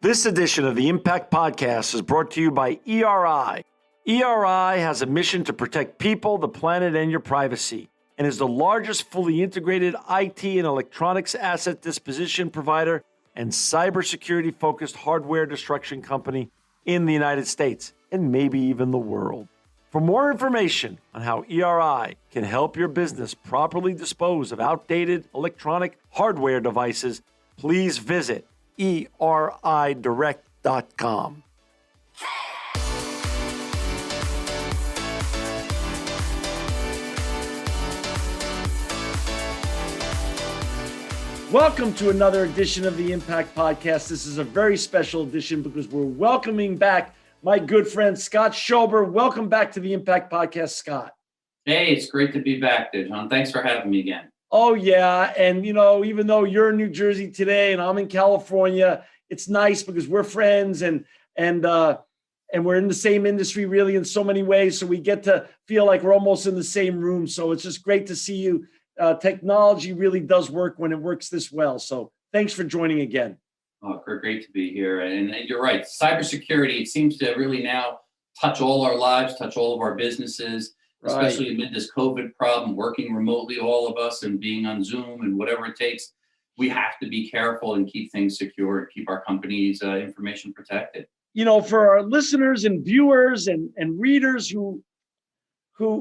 This edition of the Impact Podcast is brought to you by ERI. ERI has a mission to protect people, the planet, and your privacy, and is the largest fully integrated IT and electronics asset disposition provider and cybersecurity-focused hardware destruction company in the United States, and maybe even the world. For more information on how ERI can help your business properly dispose of outdated electronic hardware devices, please visit eridirect.com. Welcome to another edition of the Impact Podcast. This is a very special edition because we're welcoming back my good friend, Scott Schober. Welcome back to the Impact Podcast, Scott. Hey, it's great to be back there, John. Thanks for having me again. Oh, yeah. And, even though you're in New Jersey today and I'm in California, it's nice because we're friends and we're in the same industry really in so many ways. So we get to feel like we're almost in the same room. So it's just great to see you. Technology really does work when it works this well. So thanks for joining again. Oh, great to be here. And you're right. Cybersecurity, it seems to really now touch all our lives, touch all of our businesses, especially amid this COVID problem, working remotely, all of us, and being on Zoom and whatever it takes. We have to be careful and keep things secure and keep our company's information protected. For our listeners and viewers and readers who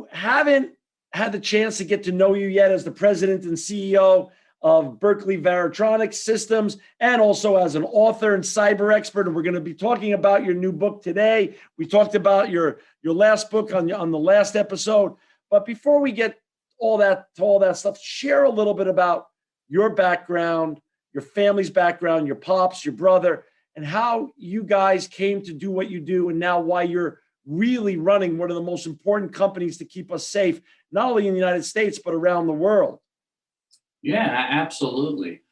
haven't had the chance to get to know you yet as the president and CEO of Berkeley Varitronics Systems, and also as an author and cyber expert. And we're going to be talking about your new book today. We talked about your last book on the last episode. But before we get all that stuff, share a little bit about your background, your family's background, your pops, your brother, and how you guys came to do what you do, and now why you're really running one of the most important companies to keep us safe, not only in the United States, but around the world. Yeah, absolutely.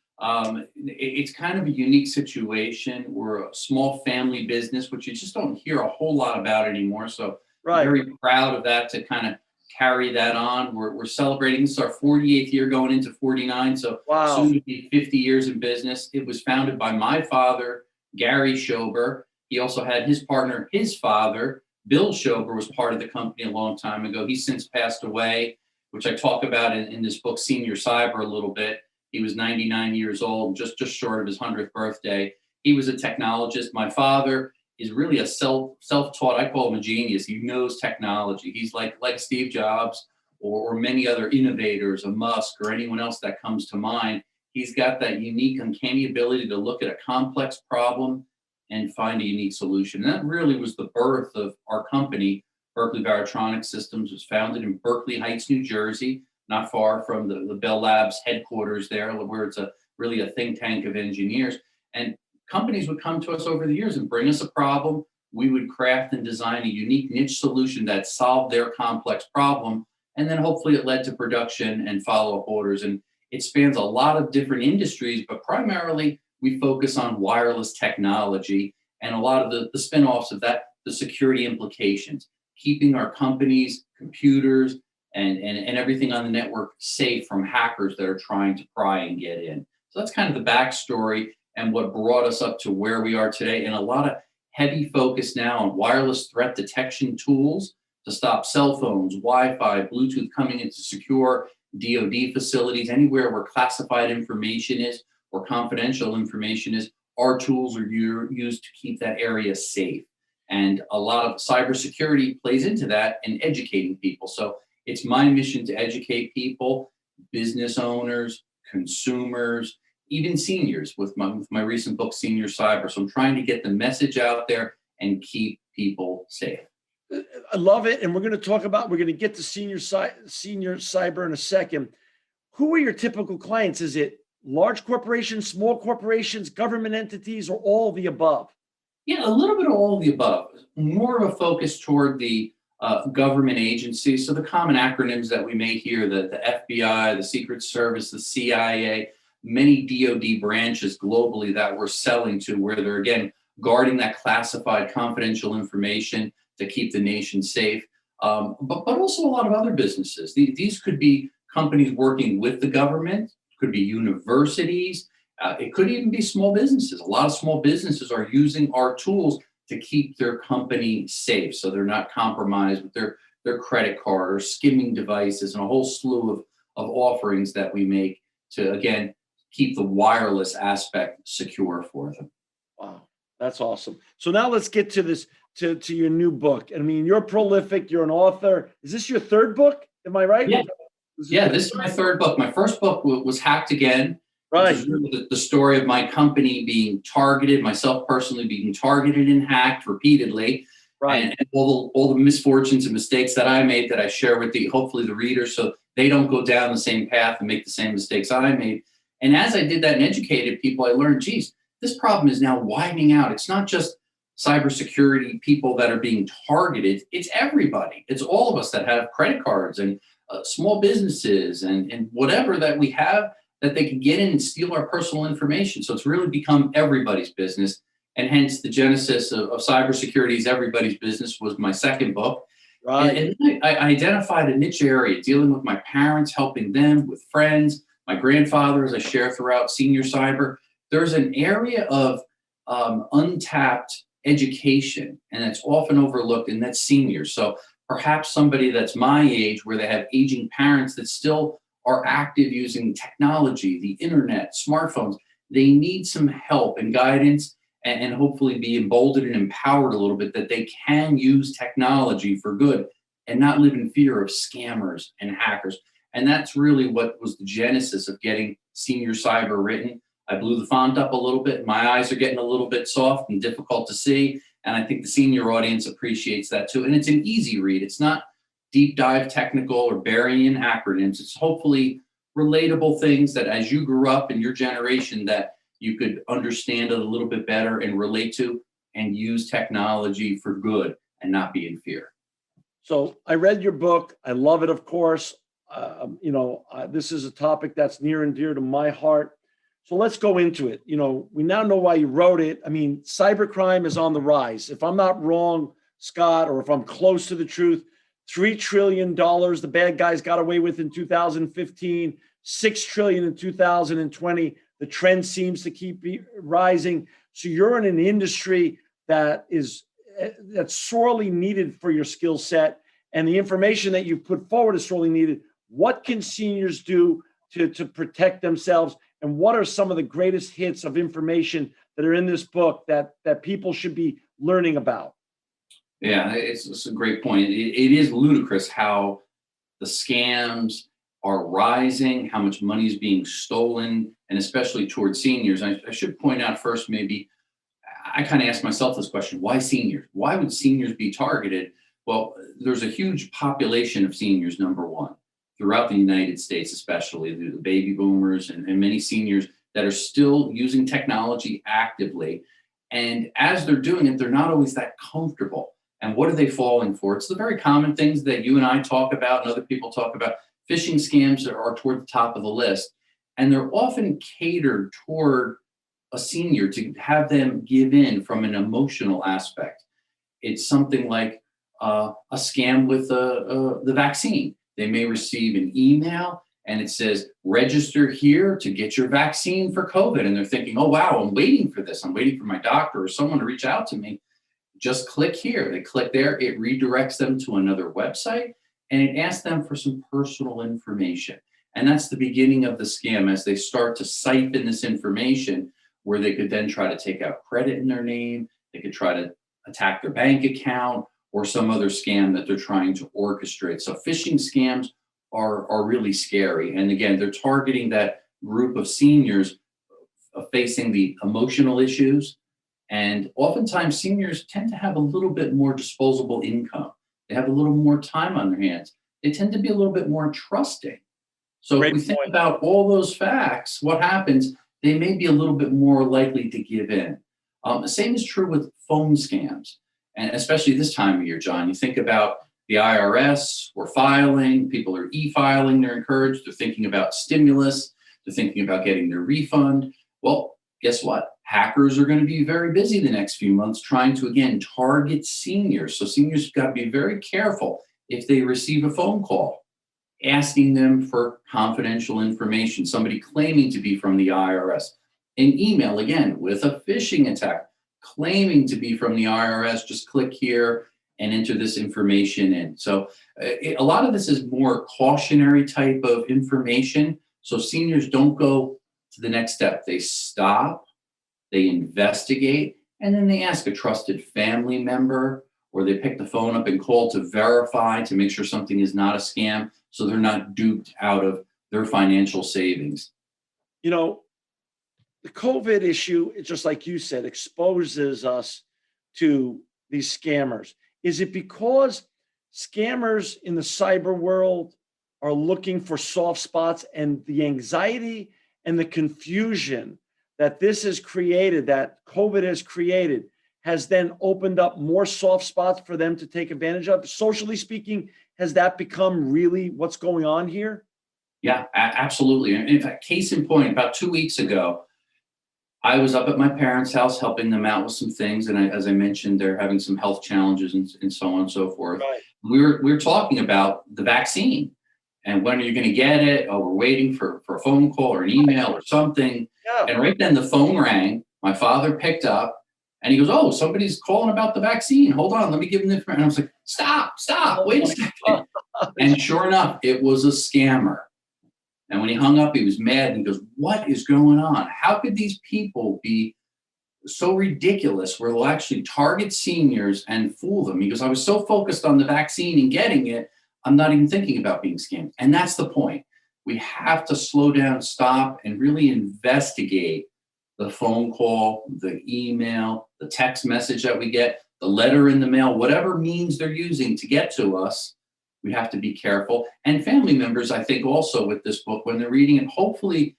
It's kind of a unique situation. We're a small family business, which you just don't hear a whole lot about anymore. So I'm very proud of that, to kind of carry that on. We're celebrating. This is our 48th year, going into 49. So soon to be 50 years in business. It was founded by my father, Gary Schober. He also had his partner, his father, Bill Schober, was part of the company a long time ago. He's since passed away, which I talk about in this book, Senior Cyber, a little bit. He was 99 years old, just short of his 100th birthday. He was a technologist. My father is really a self-taught, I call him a genius. He knows technology. He's like Steve Jobs or many other innovators, a Musk or anyone else that comes to mind. He's got that unique, uncanny ability to look at a complex problem and find a unique solution. And that really was the birth of our company. Berkeley Varitronics Systems was founded in Berkeley Heights, New Jersey, not far from the Bell Labs headquarters there, where it's really a think tank of engineers. And companies would come to us over the years and bring us a problem. We would craft and design a unique niche solution that solved their complex problem. And then hopefully it led to production and follow-up orders. And it spans a lot of different industries, but primarily we focus on wireless technology and a lot of the spin-offs of that, the security implications, keeping our companies, computers, and everything on the network safe from hackers that are trying to pry and get in. So that's kind of the backstory and what brought us up to where we are today, and a lot of heavy focus now on wireless threat detection tools to stop cell phones, Wi-Fi, Bluetooth coming into secure DoD facilities. Anywhere where classified information is or confidential information is, our tools are used to keep that area safe. And a lot of cybersecurity plays into that and educating people. So it's my mission to educate people, business owners, consumers, even seniors with my recent book, Senior Cyber. So I'm trying to get the message out there and keep people safe. I love it. And we're going to get to senior cyber in a second. Who are your typical clients? Is it large corporations, small corporations, government entities, or all of the above? Yeah, a little bit of all of the above. More of a focus toward the government agencies. So the common acronyms that we may hear, the FBI, the Secret Service, the CIA, many DoD branches globally that we're selling to, where they're, again, guarding that classified confidential information to keep the nation safe. But also a lot of other businesses. These could be companies working with the government, could be universities, It could even be small businesses. A lot of small businesses are using our tools to keep their company safe, so they're not compromised with their credit card or skimming devices and a whole slew of offerings that we make to, again, keep the wireless aspect secure for them. Wow, that's awesome. So now let's get to this, to your new book. I mean, you're prolific, you're an author. Is this your third book? Am I right? Yeah. Yeah, this is my third book. My first book was Hacked Again, Right. which is really the story of my company being targeted, myself personally being targeted and hacked repeatedly, Right. and all the misfortunes and mistakes that I made that I share with hopefully the readers, so they don't go down the same path and make the same mistakes I made. And as I did that and educated people, I learned, geez, this problem is now widening out. It's not just cybersecurity people that are being targeted. It's everybody. It's all of us that have credit cards and small businesses and whatever that we have that they can get in and steal our personal information. So it's really become everybody's business. And hence the genesis of cybersecurity is everybody's business was my second book. Right. And then I identified a niche area dealing with my parents, helping them with friends, my grandfather, as I share throughout Senior Cyber. There's an area of untapped education, and it's often overlooked, and that's seniors. So perhaps somebody that's my age, where they have aging parents that still are active using technology, the internet, smartphones, they need some help and guidance, and hopefully be emboldened and empowered a little bit that they can use technology for good and not live in fear of scammers and hackers. And that's really what was the genesis of getting Senior Cyber written. I blew the font up a little bit. My eyes are getting a little bit soft and difficult to see. And I think the senior audience appreciates that too. And it's an easy read. It's not deep dive technical or burying in acronyms. It's hopefully relatable things that as you grew up in your generation that you could understand it a little bit better and relate to and use technology for good and not be in fear. So I read your book. I love it, of course. This is a topic that's near and dear to my heart. So let's go into it. We now know why you wrote it. I mean, cybercrime is on the rise. If I'm not wrong, Scott, or if I'm close to the truth, $3 trillion the bad guys got away with in 2015, $6 trillion in 2020. The trend seems to keep rising. So you're in an industry that's sorely needed for your skill set, and the information that you put forward is sorely needed. What can seniors do to protect themselves? And what are some of the greatest hits of information that are in this book that people should be learning about? Yeah, it's a great point. It is ludicrous how the scams are rising, how much money is being stolen, and especially towards seniors. I should point out first, maybe, I kind of asked myself this question: why seniors? Why would seniors be targeted? Well, there's a huge population of seniors, number one, throughout the United States, especially the baby boomers and many seniors that are still using technology actively. And as they're doing it, they're not always that comfortable. And what are they falling for? It's the very common things that you and I talk about and other people talk about. Phishing scams are toward the top of the list. And they're often catered toward a senior to have them give in from an emotional aspect. It's something like a scam with the vaccine. They may receive an email and it says, register here to get your vaccine for COVID. And they're thinking, oh, wow, I'm waiting for this. I'm waiting for my doctor or someone to reach out to me. Just click here. They click there. It redirects them to another website and it asks them for some personal information. And that's the beginning of the scam as they start to siphon this information where they could then try to take out credit in their name. They could try to attack their bank account or some other scam that they're trying to orchestrate. So phishing scams are really scary. And again, they're targeting that group of seniors facing the emotional issues. And oftentimes seniors tend to have a little bit more disposable income. They have a little more time on their hands. They tend to be a little bit more trusting. So if we think about all those facts, what happens? They may be a little bit more likely to give in. The same is true with phone scams. And especially this time of year, John, you think about the IRS or filing, people are e-filing, they're encouraged, they're thinking about stimulus, they're thinking about getting their refund. Well, guess what? Hackers are going to be very busy the next few months trying to, again, target seniors. So seniors have got to be very careful if they receive a phone call asking them for confidential information, somebody claiming to be from the IRS. An email, again, with a phishing attack, claiming to be from the IRS. Just click here and enter this information in. So a lot of this is more cautionary type of information. So seniors don't go to the next step. They stop, they investigate, and then they ask a trusted family member, or they pick the phone up and call to verify to make sure something is not a scam, so they're not duped out of their financial savings. You know, the COVID issue, it's just like you said, exposes us to these scammers. Is it because scammers in the cyber world are looking for soft spots, and the anxiety and the confusion that this has created, that COVID has created, has then opened up more soft spots for them to take advantage of? Socially speaking, has that become really what's going on here? Yeah, absolutely. And in fact, case in point, about 2 weeks ago, I was up at my parents' house helping them out with some things, and as I mentioned, they're having some health challenges and so on and so forth. Right. We were talking about the vaccine and when are you going to get it? Oh, we're waiting for a phone call or an email or something. Yeah. And right then the phone rang. My father picked up and he goes, "Oh, somebody's calling about the vaccine. Hold on, let me give him the information." And I was like, "Stop, wait a second." And sure enough, it was a scammer. And when he hung up, he was mad and he goes, "What is going on? How could these people be so ridiculous where they'll actually target seniors and fool them?" He goes, "I was so focused on the vaccine and getting it, I'm not even thinking about being scammed." And that's the point. We have to slow down, stop, and really investigate the phone call, the email, the text message that we get, the letter in the mail, whatever means they're using to get to us. We have to be careful. And family members, I think, also with this book, when they're reading it, hopefully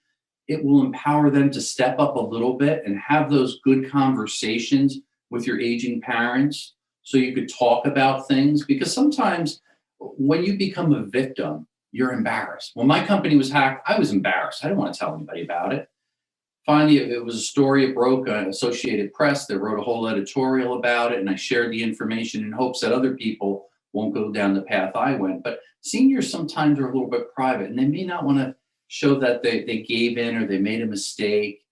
it will empower them to step up a little bit and have those good conversations with your aging parents so you could talk about things. Because sometimes when you become a victim, you're embarrassed. When my company was hacked, I was embarrassed. I didn't want to tell anybody about it. Finally, it was a story. It broke Associated Press. They wrote a whole editorial about it, and I shared the information in hopes that other people won't go down the path I went. But seniors sometimes are a little bit private, and they may not want to show that they gave in or they made a mistake.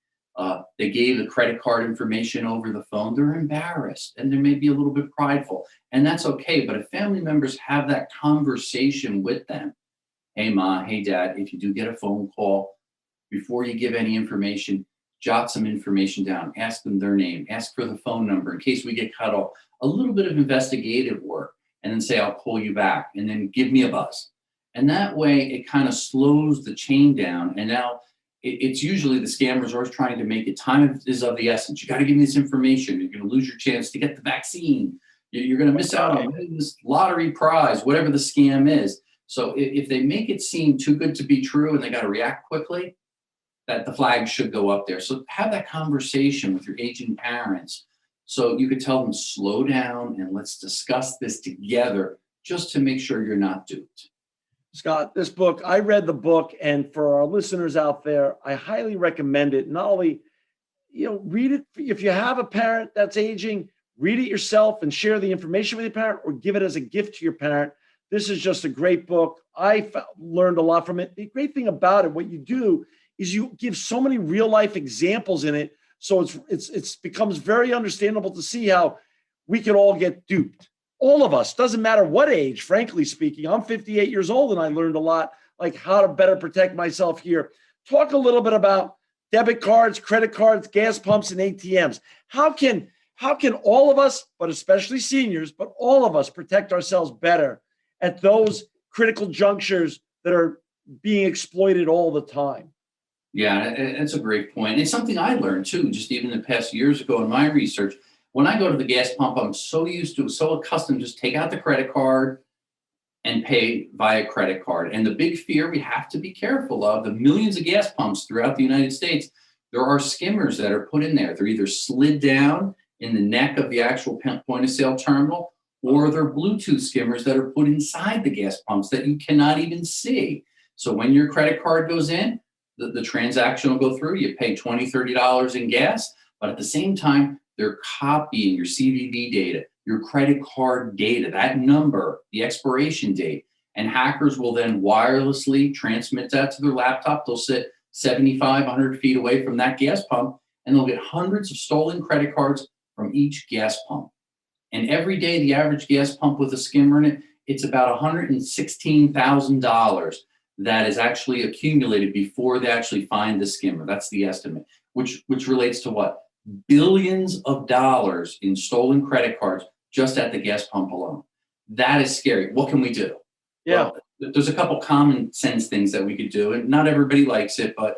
They gave the credit card information over the phone. They're embarrassed, and they may be a little bit prideful, and that's okay. But if family members have that conversation with them, "Hey, Ma, hey, Dad, if you do get a phone call, before you give any information, jot some information down, ask them their name, ask for the phone number in case we get cut off." A little bit of investigative work, and then say, "I'll call you back," and then give me a buzz. And that way it kind of slows the chain down. And now it's usually the scammers are always trying to make it time is of the essence. You got to give me this information. You're going to lose your chance to get the vaccine. You're going to miss out on this lottery prize, whatever the scam is. So if they make it seem too good to be true and they got to react quickly, that the flag should go up there. So have that conversation with your aging parents so you could tell them, slow down and let's discuss this together just to make sure you're not duped. Scott, this book, I read the book, and for our listeners out there, I highly recommend it. Not only, read it. If you have a parent that's aging, read it yourself and share the information with your parent, or give it as a gift to your parent. This is just a great book. I learned a lot from it. The great thing about it, what you do is you give so many real life examples in it. So it's becomes very understandable to see how we can all get duped. All of us, doesn't matter what age, frankly speaking. I'm 58 years old and I learned a lot, like how to better protect myself here. Talk a little bit about debit cards, credit cards, gas pumps, and ATMs. How can all of us, but especially seniors, but all of us protect ourselves better at those critical junctures that are being exploited all the time? Yeah, it's a great point. It's something I learned too, just even the past years ago in my research. When I go to the gas pump, I'm so accustomed, just take out the credit card and pay via credit card. And the big fear we have to be careful of, the millions of gas pumps throughout the United States, there are skimmers that are put in there. They're either slid down in the neck of the actual point of sale terminal, or they're Bluetooth skimmers that are put inside the gas pumps that you cannot even see. So when your credit card goes in, the transaction will go through, you pay $20, $30 in gas, but at the same time, they're copying your CVV data, your credit card data, that number, the expiration date, and hackers will then wirelessly transmit that to their laptop. They'll sit 75, 100 feet away from that gas pump, and they'll get hundreds of stolen credit cards from each gas pump. And every day, the average gas pump with a skimmer in it, it's about $116,000 that is actually accumulated before they actually find the skimmer. That's the estimate, which relates to what? Billions of dollars in stolen credit cards just at the gas pump alone. That is scary. What can we do? Yeah. Well, there's a couple common sense things that we could do, and not everybody likes it, but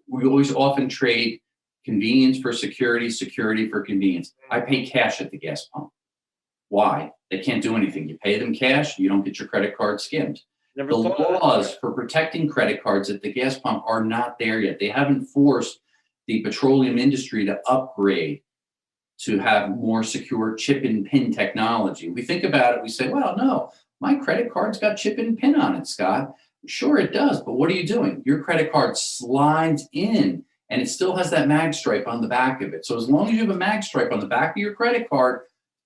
we always often trade convenience for security, security for convenience. I pay cash at the gas pump. Why? They can't do anything. You pay them cash, you don't get your credit card skimmed. The laws for protecting credit cards at the gas pump are not there yet. They haven't forced the petroleum industry to upgrade to have more secure chip and pin technology. We think about it, we say, well, no, my credit card's got chip and pin on it, Scott. Sure, it does, but what are you doing? Your credit card slides in and it still has that mag stripe on the back of it. So as long as you have a mag stripe on the back of your credit card,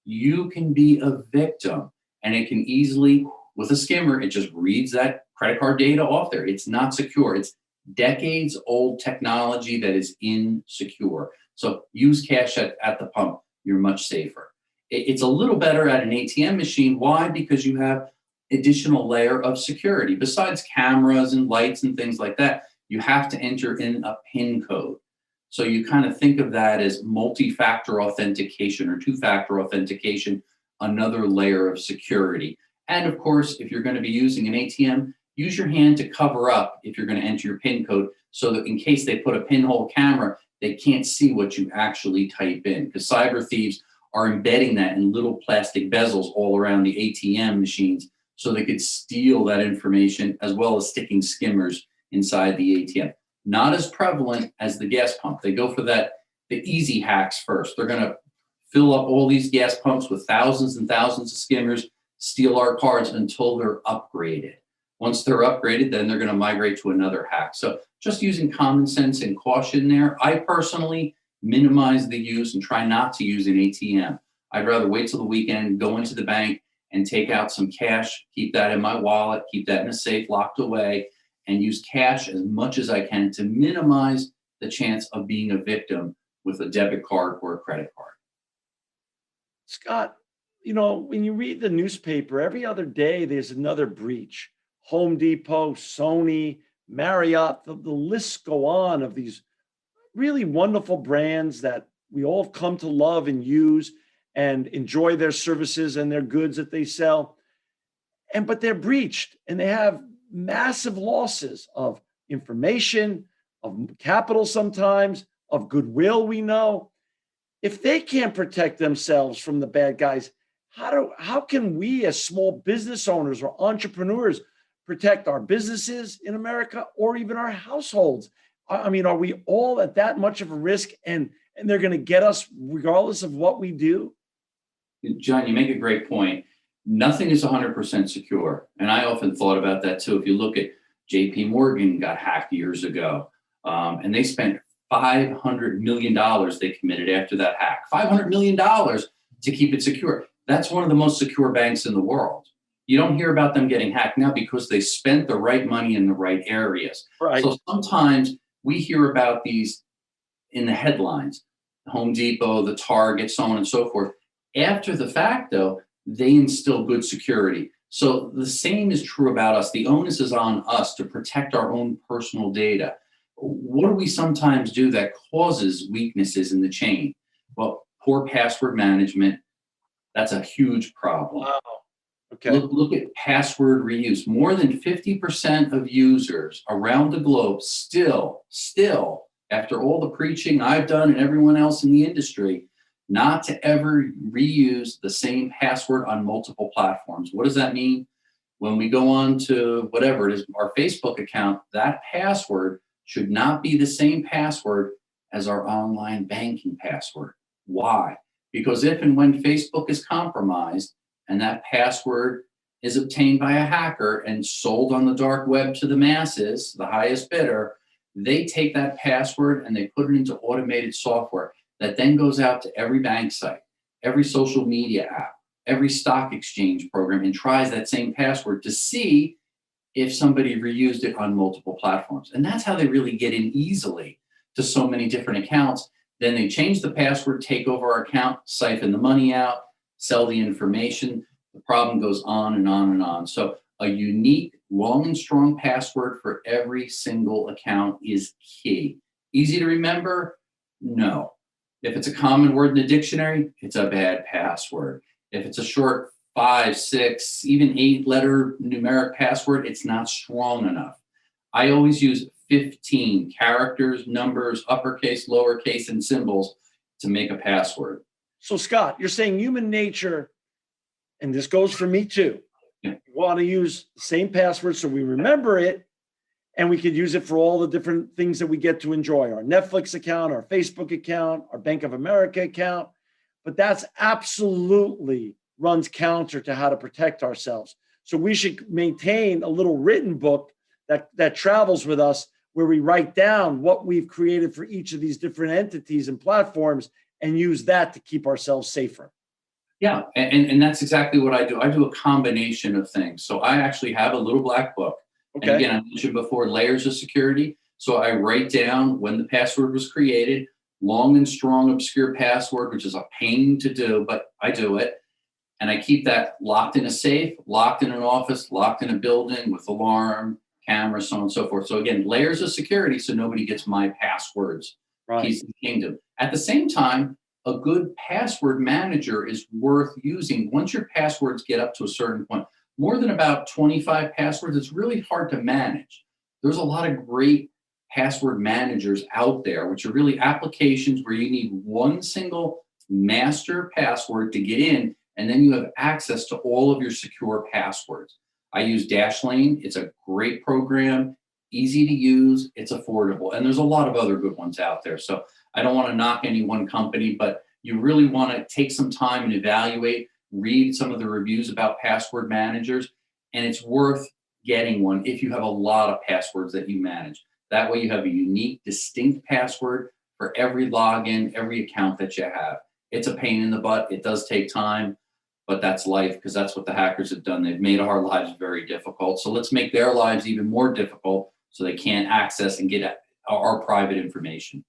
you can be a victim, and it can easily, with a skimmer, it just reads that credit card data off there. It's not secure. It's decades old technology that is insecure. So use cash at the pump. You're much safer. It's a little better at an ATM machine. Why? Because you have additional layer of security. Besides cameras and lights and things like that, you have to enter in a PIN code. So you kind of think of that as multi-factor authentication or two-factor authentication, another layer of security. And of course, if you're going to be using an ATM, use your hand to cover up if you're going to enter your PIN code so that in case they put a pinhole camera, they can't see what you actually type in, because cyber thieves are embedding that in little plastic bezels all around the ATM machines so they could steal that information, as well as sticking skimmers inside the ATM. Not as prevalent as the gas pump. They go for the easy hacks first. They're going to fill up all these gas pumps with thousands and thousands of skimmers, steal our cards until they're upgraded. Once they're upgraded, then they're going to migrate to another hack. So just using common sense and caution there. I personally minimize the use and try not to use an ATM. I'd rather wait till the weekend, go into the bank and take out some cash, keep that in my wallet, keep that in a safe locked away, and use cash as much as I can to minimize the chance of being a victim with a debit card or a credit card. Scott, when you read the newspaper, every other day there's another breach. Home Depot, Sony, Marriott, the lists go on of these really wonderful brands that we all have come to love and use and enjoy their services and their goods that they sell. But they're breached and they have massive losses of information, of capital sometimes, of goodwill we know. If they can't protect themselves from the bad guys, how can we as small business owners or entrepreneurs protect our businesses in America or even our households? I mean, are we all at that much of a risk and they're going to get us regardless of what we do? John, you make a great point. Nothing is 100% secure. And I often thought about that too. If you look at JP Morgan got hacked years ago, and they spent $500 million they committed after that hack. $500 million to keep it secure. That's one of the most secure banks in the world. You don't hear about them getting hacked now because they spent the right money in the right areas. Right. So sometimes we hear about these in the headlines, Home Depot, the Target, so on and so forth. After the fact, though, they instill good security. So the same is true about us. The onus is on us to protect our own personal data. What do we sometimes do that causes weaknesses in the chain? Well, poor password management, that's a huge problem. Wow. Okay. Look at password reuse. More than 50% of users around the globe still, after all the preaching I've done and everyone else in the industry, not to ever reuse the same password on multiple platforms. What does that mean? When we go on to whatever it is, our Facebook account, that password should not be the same password as our online banking password. Why? Because if and when Facebook is compromised and that password is obtained by a hacker and sold on the dark web to the masses, the highest bidder, they take that password and they put it into automated software that then goes out to every bank site, every social media app, every stock exchange program, and tries that same password to see if somebody reused it on multiple platforms. And that's how they really get in easily to so many different accounts. Then they change the password, take over our account, siphon the money out, sell the information. The problem goes on and on and on. So a unique, long and strong password for every single account is key. Easy to remember? No. If it's a common word in the dictionary, it's a bad password. If it's a short 5, 6, even 8-letter numeric password, it's not strong enough. I always use 15 characters, numbers, uppercase, lowercase, and symbols to make a password. So Scott, you're saying human nature, and this goes for me too, Yeah. we want to use the same password so we remember it, and we could use it for all the different things that we get to enjoy, our Netflix account, our Facebook account, our Bank of America account. But that's absolutely runs counter to how to protect ourselves. So we should maintain a little written book that travels with us, where we write down what we've created for each of these different entities and platforms and use that to keep ourselves safer. Yeah, and that's exactly what I do. I do a combination of things. So I actually have a little black book. And Okay. again, I mentioned before, layers of security. So I write down when the password was created, long and strong obscure password, which is a pain to do, but I do it. And I keep that locked in a safe, locked in an office, locked in a building with alarm, camera, so on and so forth. So again, layers of security so nobody gets my passwords. Right. Keys to the kingdom. At the same time, a good password manager is worth using. Once your passwords get up to a certain point, more than about 25 passwords, it's really hard to manage. There's a lot of great password managers out there, which are really applications where you need one single master password to get in, and then you have access to all of your secure passwords. I use Dashlane. It's a great program, easy to use, it's affordable. And there's a lot of other good ones out there. So I don't want to knock any one company, but you really want to take some time and evaluate, read some of the reviews about password managers, and it's worth getting one if you have a lot of passwords that you manage. That way you have a unique, distinct password for every login, every account that you have. It's a pain in the butt. It does take time, but that's life, because that's what the hackers have done. They've made our lives very difficult. So let's make their lives even more difficult so they can't access and get at our private information.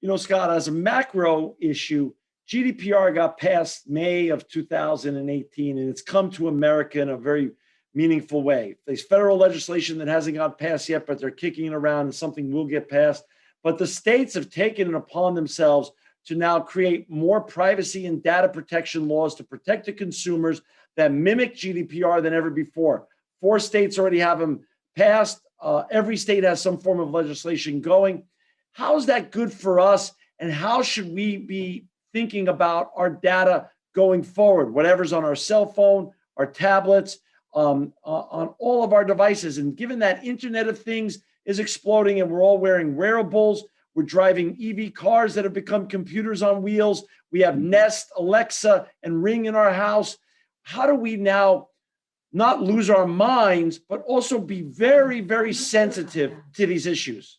You know, Scott, as a macro issue, GDPR got passed May of 2018, and it's come to America in a very meaningful way. There's federal legislation that hasn't got passed yet, but they're kicking it around, and something will get passed. But the states have taken it upon themselves to now create more privacy and data protection laws to protect the consumers that mimic GDPR than ever before. 4 states already have them passed. Every state has some form of legislation going. How is that good for us? And how should we be thinking about our data going forward, whatever's on our cell phone, our tablets, on all of our devices? And given that Internet of Things is exploding and we're all wearing wearables, we're driving EV cars that have become computers on wheels, we have Nest, Alexa, and Ring in our house. How do we now not lose our minds, but also be very, very sensitive to these issues?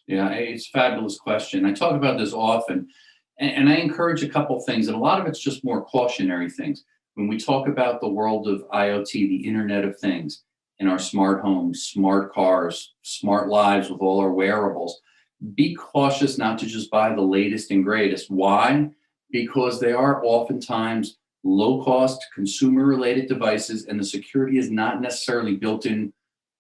Yeah, it's a fabulous question. I talk about this often, and I encourage a couple things, and a lot of it's just more cautionary things. When we talk about the world of IoT, the Internet of Things, in our smart homes, smart cars, smart lives with all our wearables, be cautious not to just buy the latest and greatest. Why? Because they are oftentimes low-cost, consumer-related devices, and the security is not necessarily built in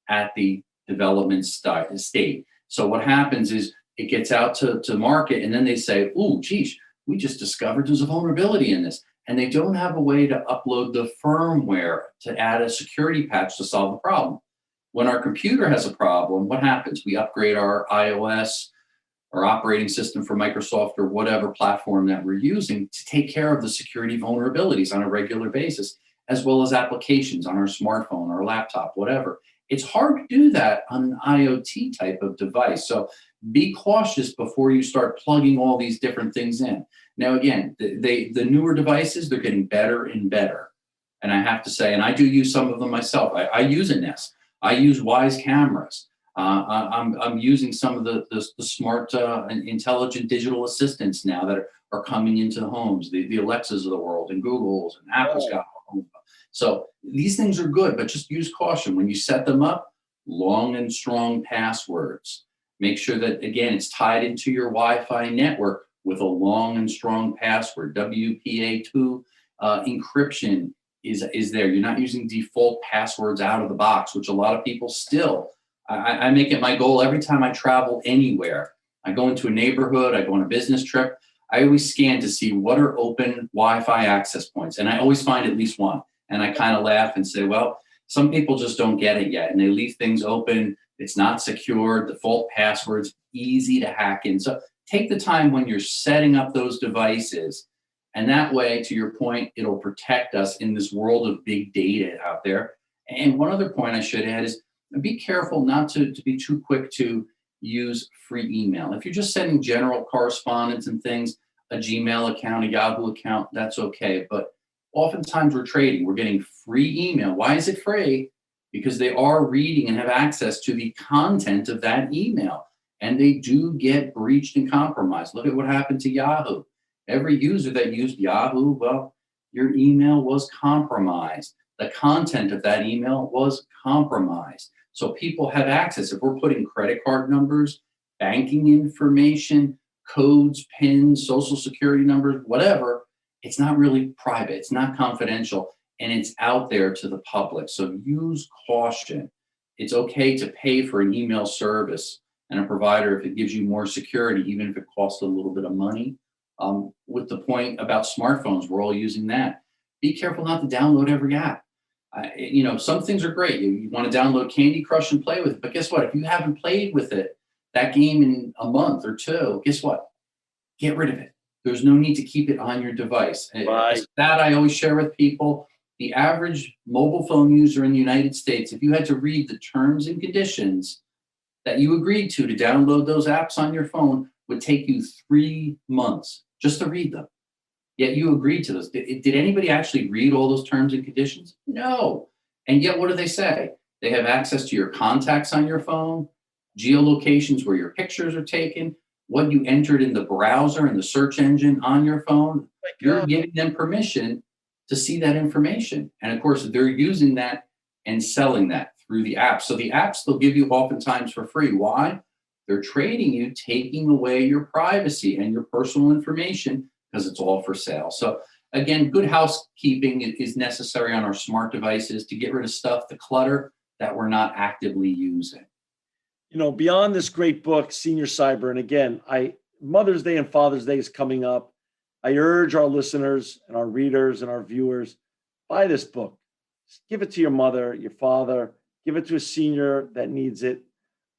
at the development state. So what happens is it gets out to market, and then they say, "Ooh, geez, we just discovered there's a vulnerability in this." And they don't have a way to upload the firmware to add a security patch to solve the problem. When our computer has a problem, what happens? We upgrade our iOS or operating system for Microsoft or whatever platform that we're using to take care of the security vulnerabilities on a regular basis, as well as applications on our smartphone or laptop, whatever. It's hard to do that on an IoT type of device. So be cautious before you start plugging all these different things in. Now, again, the newer devices, they're getting better and better. And I have to say, and I do use some of them myself. I use a Nest. I use Wise cameras. I'm using some of the smart and intelligent digital assistants now that are coming into the homes, the Alexas of the world and Googles and Apple's got them. So these things are good, but just use caution. When you set them up, long and strong passwords. Make sure that, again, it's tied into your Wi-Fi network with a long and strong password. WPA2 encryption is there. You're not using default passwords out of the box, which a lot of people still. I make it my goal every time I travel anywhere. I go into a neighborhood, I go on a business trip, I always scan to see what are open Wi-Fi access points. And I always find at least one. And I kind of laugh and say, well, some people just don't get it yet. And they leave things open. It's not secure, default passwords, easy to hack in. So take the time when you're setting up those devices. And that way, to your point, it'll protect us in this world of big data out there. And one other point I should add is be careful not to be too quick to use free email. If you're just sending general correspondence and things, a Gmail account, a Yahoo account, that's okay. But oftentimes we're trading, we're getting free email. Why is it free? Because they are reading and have access to the content of that email. And they do get breached and compromised. Look at what happened to Yahoo. Every user that used Yahoo, well, your email was compromised. The content of that email was compromised. So people have access. If we're putting credit card numbers, banking information, codes, PINs, social security numbers, whatever, it's not really private. It's not confidential. And it's out there to the public. So use caution. It's okay to pay for an email service and a provider if it gives you more security, even if it costs a little bit of money. With the point about smartphones, we're all using that. Be careful not to download every app. Some things are great. You want to download Candy Crush and play with it. But guess what? If you haven't played with that game in a month or two, guess what? Get rid of it. There's no need to keep it on your device. Right. That I always share with people. The average mobile phone user in the United States, if you had to read the terms and conditions that you agreed to download those apps on your phone, would take you 3 months just to read them. Yet you agreed to those. Did anybody actually read all those terms and conditions? No. And yet what do they say? They have access to your contacts on your phone, geolocations where your pictures are taken, what you entered in the browser and the search engine on your phone. You're giving them permission to see that information. And of course, they're using that and selling that through the apps. So the apps they'll give you oftentimes for free. Why? They're trading you, taking away your privacy and your personal information because it's all for sale. So again, good housekeeping is necessary on our smart devices to get rid of stuff, the clutter that we're not actively using. Beyond this great book, Senior Cyber, and again, Mother's Day and Father's Day is coming up. I urge our listeners and our readers and our viewers, buy this book. Give it to your mother, your father, give it to a senior that needs it.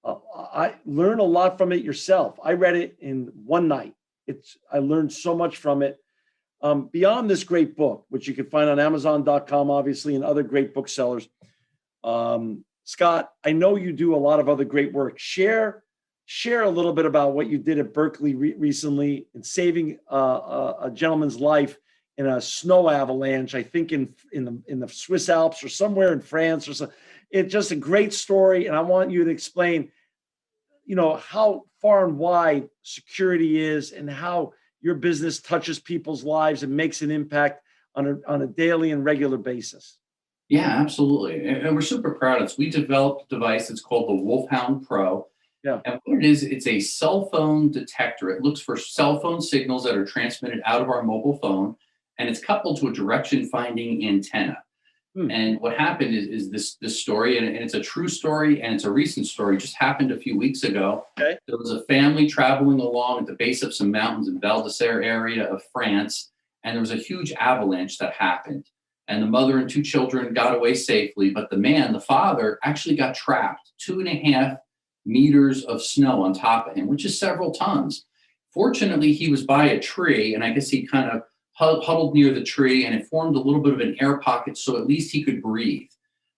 I learn a lot from it yourself. I read it in one night. I learned so much from it. Beyond this great book, which you can find on Amazon.com, obviously, and other great booksellers. Scott, I know you do a lot of other great work. Share a little bit about what you did at Berkeley recently in saving a gentleman's life in a snow avalanche. I think in the Swiss Alps or somewhere in France or something. It's just a great story, and I want you to explain, how far and wide security is and how your business touches people's lives and makes an impact on a daily and regular basis. Yeah, absolutely. And we're super proud of this. We developed a device that's called the Wolfhound Pro. Yeah. And what it is, it's a cell phone detector. It looks for cell phone signals that are transmitted out of our mobile phone, and it's coupled to a direction finding antenna. And what happened is this story, and it's a true story, and it's a recent story, just happened a few weeks ago. Okay. There was a family traveling along at the base of some mountains in Val d'Isère area of France, and there was a huge avalanche that happened. And the mother and 2 children got away safely, but the father, actually got trapped 2.5 meters of snow on top of him, which is several tons. Fortunately, he was by a tree, and I guess he kind of huddled near the tree, and it formed a little bit of an air pocket, so at least he could breathe.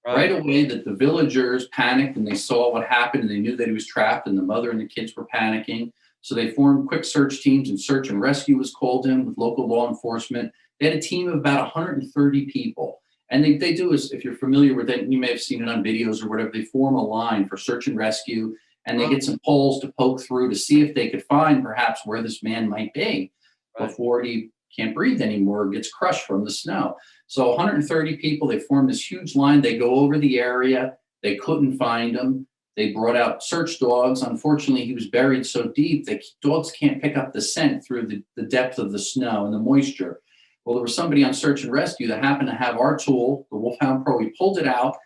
Right away, that the villagers panicked, and they saw what happened, and they knew that he was trapped, and the mother and the kids were panicking. So they formed quick search teams, and search and rescue was called in with local law enforcement. They had a team of about 130 people. And they do is, if you're familiar with it, you may have seen it on videos or whatever, they form a line for search and rescue, and they get some poles to poke through to see if they could find perhaps where this man might be before he can't breathe anymore, gets crushed from the snow. So 130 people, they form this huge line. They go over the area. They couldn't find him. They brought out search dogs. Unfortunately, he was buried so deep that dogs can't pick up the scent through the depth of the snow and the moisture. Well, there was somebody on search and rescue that happened to have our tool, the Wolfhound Pro. He pulled it out,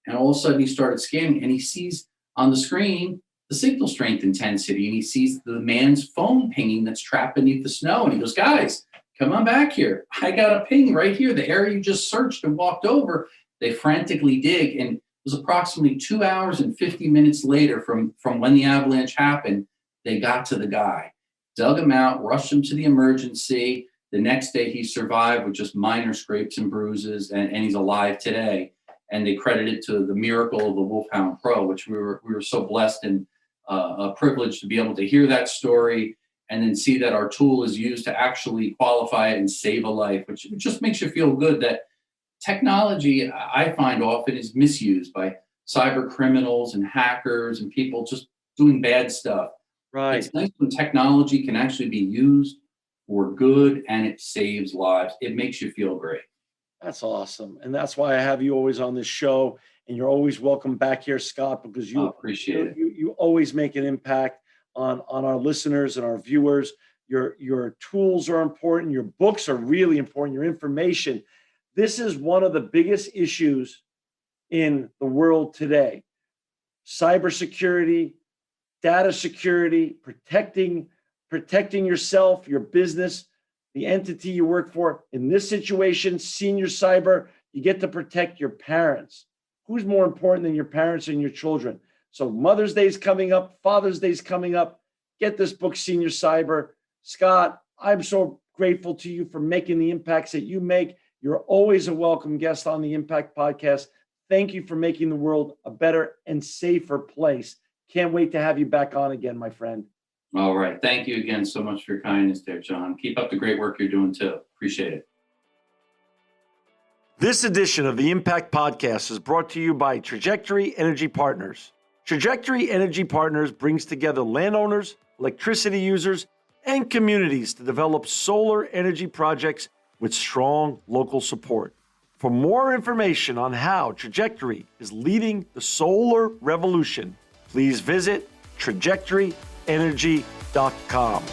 and all of a sudden he started scanning, and he sees on the screen the signal strength intensity, and he sees the man's phone pinging that's trapped beneath the snow. And he goes, guys, come on back here. I got a ping right here. The area you just searched and walked over. They frantically dig, and it was approximately 2 hours and 50 minutes later from when the avalanche happened, they got to the guy, dug him out, rushed him to the emergency. The next day he survived with just minor scrapes and bruises, and he's alive today. And they credit it to the miracle of the Wolfhound Pro, which we were so blessed and privileged to be able to hear that story and then see that our tool is used to actually qualify it and save a life, which just makes you feel good that technology, I find often, is misused by cyber criminals and hackers and people just doing bad stuff. Right. It's nice when technology can actually be used for good and it saves lives. It makes you feel great. That's awesome. And that's why I have you always on this show. And you're always welcome back here, Scott, because you appreciate it. You always make an impact on our listeners and our viewers. Your tools are important. Your books are really important. Your information. This is one of the biggest issues in the world today. Cybersecurity, data security, protecting yourself, your business, the entity you work for. In this situation, senior cyber, you get to protect your parents. Who's more important than your parents and your children? So Mother's Day is coming up, Father's Day is coming up. Get this book, Senior Cyber. Scott, I'm so grateful to you for making the impacts that you make. You're always a welcome guest on the Impact Podcast. Thank you for making the world a better and safer place. Can't wait to have you back on again, my friend. All right. Thank you again so much for your kindness there, John. Keep up the great work you're doing too. Appreciate it. This edition of the Impact Podcast is brought to you by Trajectory Energy Partners. Trajectory Energy Partners brings together landowners, electricity users, and communities to develop solar energy projects with strong local support. For more information on how Trajectory is leading the solar revolution, please visit trajectoryenergy.com.